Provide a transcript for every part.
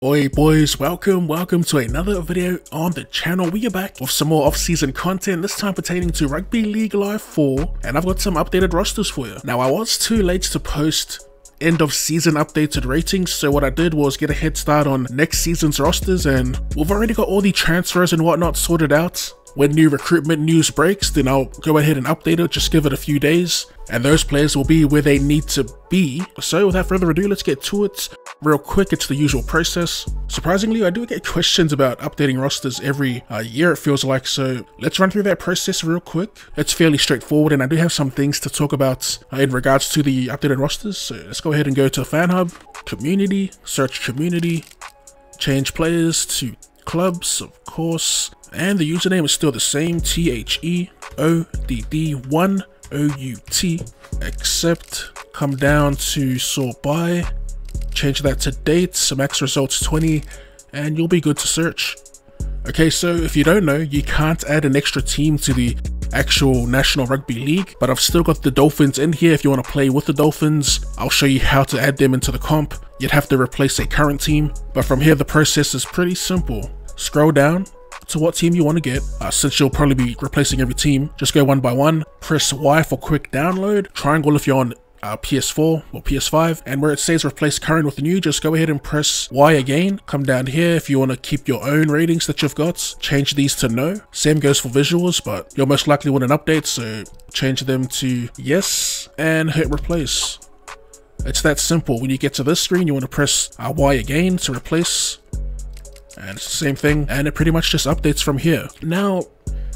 Oi boys, welcome to another video on the channel. We are back with some more off-season content, this time pertaining to Rugby League Live 4, and I've got some updated rosters for you. Now, I was too late to post end of season updated ratings, so what I did was get a head start on next season's rosters, and we've already got all the transfers and whatnot sorted out. When new recruitment news breaks, then I'll go ahead and update it, just give it a few days, and those players will be where they need to be. So without further ado, let's get to it. Real quick, it's the usual process. Surprisingly, I do get questions about updating rosters every year, it feels like, so let's run through that process real quick. It's fairly straightforward, and I do have some things to talk about in regards to the updated rosters. So let's go ahead and go to Fan Hub, Community, search Community, change players to clubs, of course, and the username is still the same, THEODD1OUT, except come down to sort by, change that to dates, max results 20, and you'll be good to search. Okay, so if you don't know, you can't add an extra team to the actual National Rugby League, but I've still got the Dolphins in here. If you want to play with the Dolphins, I'll show you how to add them into the comp. You'd have to replace a current team, but from here the process is pretty simple. Scroll down to what team you want to get. Since you'll probably be replacing every team, just go one by one. Press Y for quick download, triangle if you're on PS4 or PS5, and where it says replace current with new, just go ahead and press Y again. Come down here if you want to keep your own ratings that you've got, change these to no. Same goes for visuals, but you'll most likely want an update, so change them to yes and hit replace. It's that simple. When you get to this screen, you want to press Y again to replace, and it's the same thing, and it pretty much just updates from here. Now,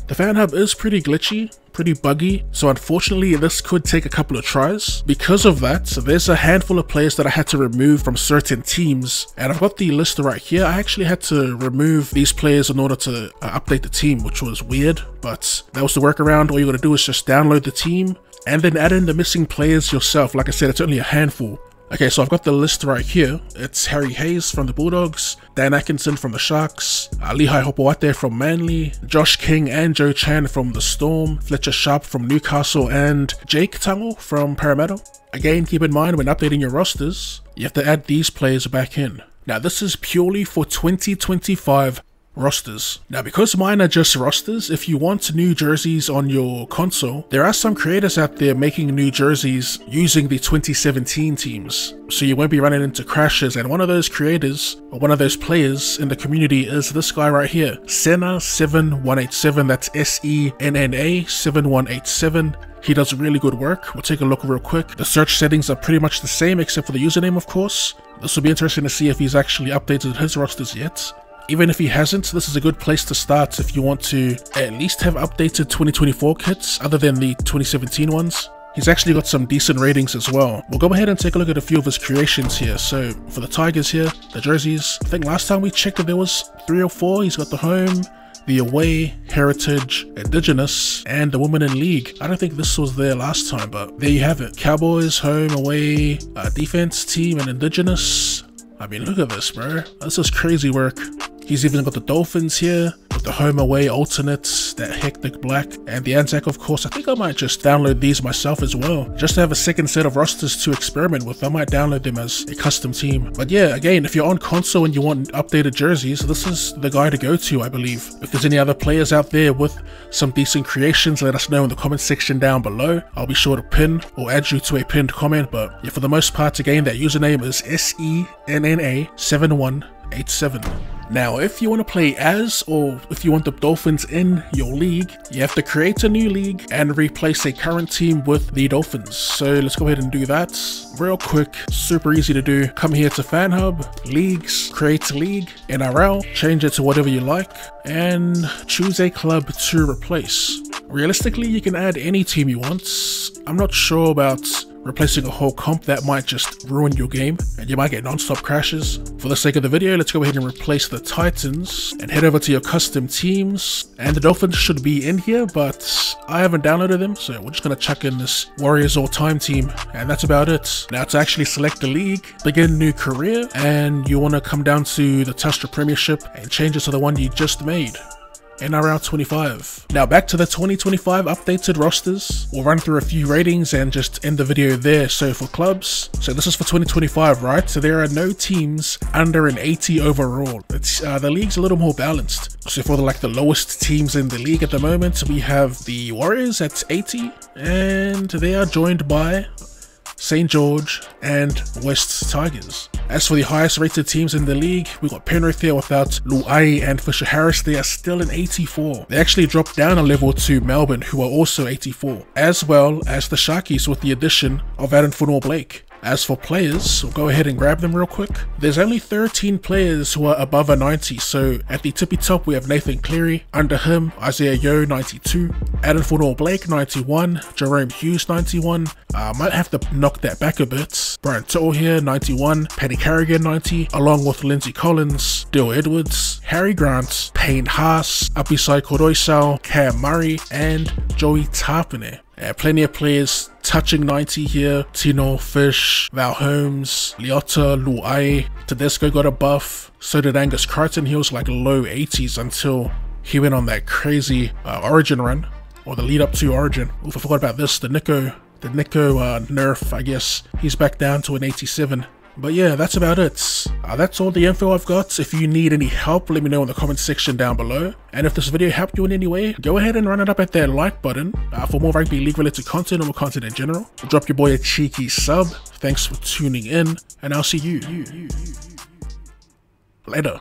the Fan Hub is pretty glitchy, pretty buggy, so unfortunately this could take a couple of tries. Because of that, there's a handful of players that I had to remove from certain teams, and I've got the list right here. I actually had to remove these players in order to update the team, which was weird, but that was the workaround. All you gotta do is just download the team and then add in the missing players yourself. Like I said, it's only a handful. Okay, so I've got the list right here. It's Harry Hayes from the Bulldogs, Dan Atkinson from the Sharks, Lehigh Hopewate from Manly, Josh King and Joe Chan from the Storm, Fletcher Sharp from Newcastle, and Jake Tungle from Parramatta. Again, keep in mind when updating your rosters, you have to add these players back in. Now this is purely for 2025 rosters. Now because mine are just rosters, if you want new jerseys on your console, there are some creators out there making new jerseys using the 2017 teams, so you won't be running into crashes. And one of those creators, or one of those players in the community, is this guy right here, Senna7187. that's SENNA7187. He does really good work. We'll take a look real quick. The search settings are pretty much the same except for the username, of course. This will be interesting to see if he's actually updated his rosters yet. Even if he hasn't, this is a good place to start if you want to at least have updated 2024 kits other than the 2017 ones. He's actually got some decent ratings as well. We'll go ahead and take a look at a few of his creations here. So for the Tigers here, the jerseys, I think last time we checked that there was 3 or 4. He's got the home, the away, heritage, indigenous, and the women in league. I don't think this was there last time, but there you have it. Cowboys, home, away, defense, team, and indigenous. I mean, look at this, bro. This is crazy work. He's even got the Dolphins here, with the home away alternates, that hectic black, and the Anzac, of course. I think I might just download these myself as well, just to have a second set of rosters to experiment with. I might download them as a custom team. But yeah, again, if you're on console and you want updated jerseys, this is the guy to go to, I believe. If there's any other players out there with some decent creations, let us know in the comment section down below. I'll be sure to pin or add you to a pinned comment. But yeah, for the most part, again, that username is SENNA7187. Now, if you want to play as, or if you want the Dolphins in your league, you have to create a new league and replace a current team with the Dolphins. So let's go ahead and do that real quick. Super easy to do. Come here to Fan Hub, Leagues, create league, NRL, change it to whatever you like, and choose a club to replace. Realistically, you can add any team you want. I'm not sure about replacing a whole comp. That might just ruin your game and you might get non-stop crashes. For the sake of the video, let's go ahead and replace the Titans and head over to your custom teams. And the Dolphins should be in here, but I haven't downloaded them, so we're just gonna chuck in this Warriors all-time team, and that's about it. Now to actually select the league, begin new career, and you want to come down to the Telstra Premiership and change it to the one you just made. NRL 25. Now back to the 2025 updated rosters. We'll run through a few ratings and just end the video there. So for clubs, so this is for 2025, right? So there are no teams under an 80 overall. It's the league's a little more balanced. So for the lowest teams in the league at the moment, we have the Warriors at 80, and they are joined by St. George and West Tigers. As for the highest rated teams in the league, we got Penrith here without Luai and Fisher Harris. They are still in 84. They actually dropped down a level to Melbourne, who are also 84, as well as the Sharkies with the addition of Adam Blake. As for players, we'll go ahead and grab them real quick. There's only 13 players who are above a 90, so at the tippy top we have Nathan Cleary, under him Isaiah Yeo 92, Adam Blake 91, Jerome Hughes 91, might have to knock that back a bit, Brian To'o here 91, Paddy Carrigan 90, along with Lindsay Collins, Dale Edwards, Harry Grant, Payne Haas, Apisai Koroisau, Cam Murray, and Joey Tarpane. Plenty of players touching 90 here. Tino, Fish, Val Holmes, Leota, Luai, Tedesco got a buff. So did Angus Crichton. He was like low 80s until he went on that crazy Origin run, or the lead up to Origin. Oof, I forgot about this. The Nico nerf, I guess. He's back down to an 87. But yeah, that's about it. That's all the info I've got. If you need any help, let me know in the comment section down below. And if this video helped you in any way, go ahead and run it up at that like button for more rugby league related content or more content in general. Drop your boy a cheeky sub. Thanks for tuning in, and I'll see you later.